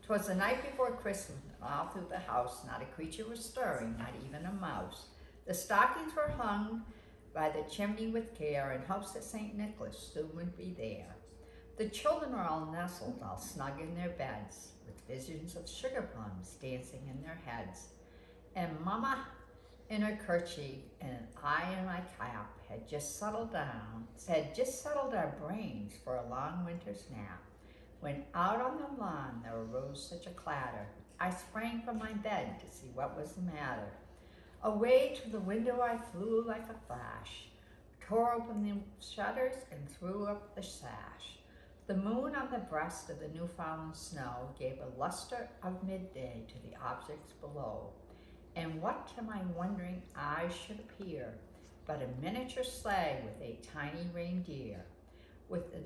'Twas the night before Christmas, and all through the house not a creature was stirring, not even a mouse. The stockings were hung by the chimney with care, in hopes that St. Nicholas soon would be there. The children were all nestled, all snug in their beds, with visions of sugar plums dancing in their heads. And Mama, in her kerchief, and I in my cap, had just settled our brains for a long winter's nap, when out on the lawn there arose such a clatter. I sprang from my bed to see what was the matter. Away to the window I flew like a flash, tore open the shutters and threw up the sash. The moon on the breast of the new-fallen snow gave a luster of midday to the objects below. And what to my wondering eyes should appear but a miniature sleigh with a tiny reindeer, with a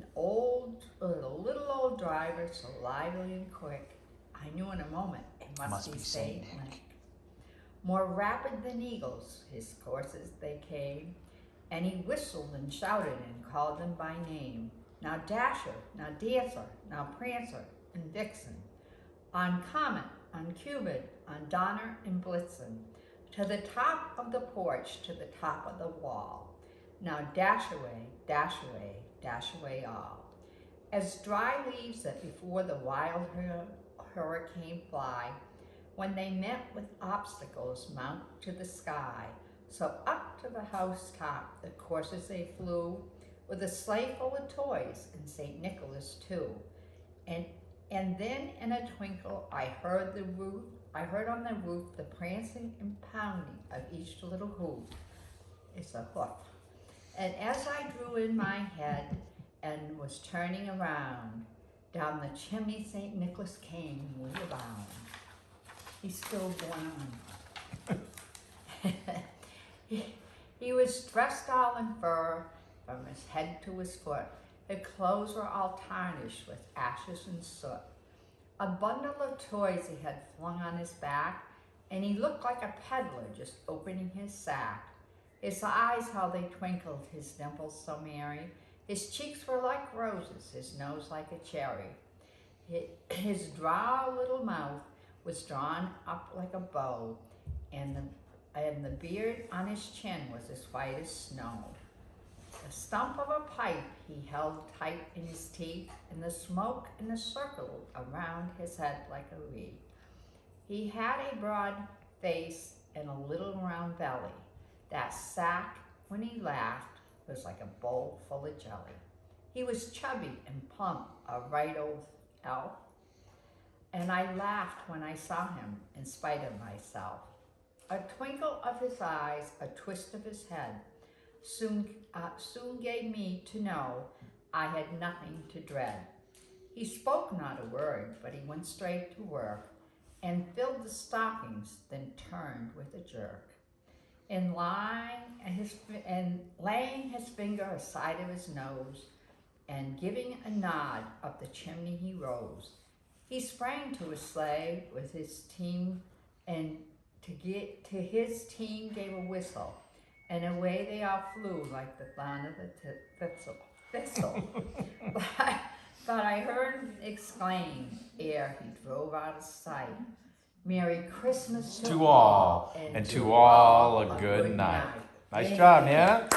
little old driver so lively and quick, I knew in a moment it must be St. Nick. More rapid than eagles, his coursers they came, and he whistled and shouted and called them by name. Now Dasher, now Dancer, now Prancer and Vixen, on Comet, on Cupid, on Donner and Blitzen, to the top of the porch, to the top of the wall. Now dash away all. As dry leaves that before the wild hurricane fly, when they met with obstacles mount to the sky, so up to the housetop the coursers they flew, with a sleigh full of toys and St. Nicholas too. And then in a twinkle I heard on the roof the prancing and pounding of each little hoof. It's a hoof. And as I drew in my head and was turning around, down the chimney St. Nicholas came with a bound. He's still going on. He was dressed all in fur from his head to his foot. His clothes were all tarnished with ashes and soot. A bundle of toys he had flung on his back, and he looked like a peddler just opening his sack. His eyes, how they twinkled, his dimples so merry. His cheeks were like roses, his nose like a cherry. His dry little mouth was drawn up like a bow, and the beard on his chin was as white as snow. The stump of a pipe he held tight in his teeth, and the smoke and the circle around his head like a wreath. He had a broad face and a little round belly. That sack, when he laughed, was like a bowl full of jelly. He was chubby and plump, a right old elf, and I laughed when I saw him in spite of myself. A twinkle of his eyes, a twist of his head, soon gave me to know I had nothing to dread. He spoke not a word, but he went straight to work and filled the stockings, then turned with a jerk. And laying his finger aside of his nose, and giving a nod up the chimney he rose. He sprang to his sleigh with his team, and to his team gave a whistle, and away they all flew like the fond of the thistle. But I heard him exclaim, ere he drove out of sight, Merry Christmas to all, and to all a good night. Nice job, man.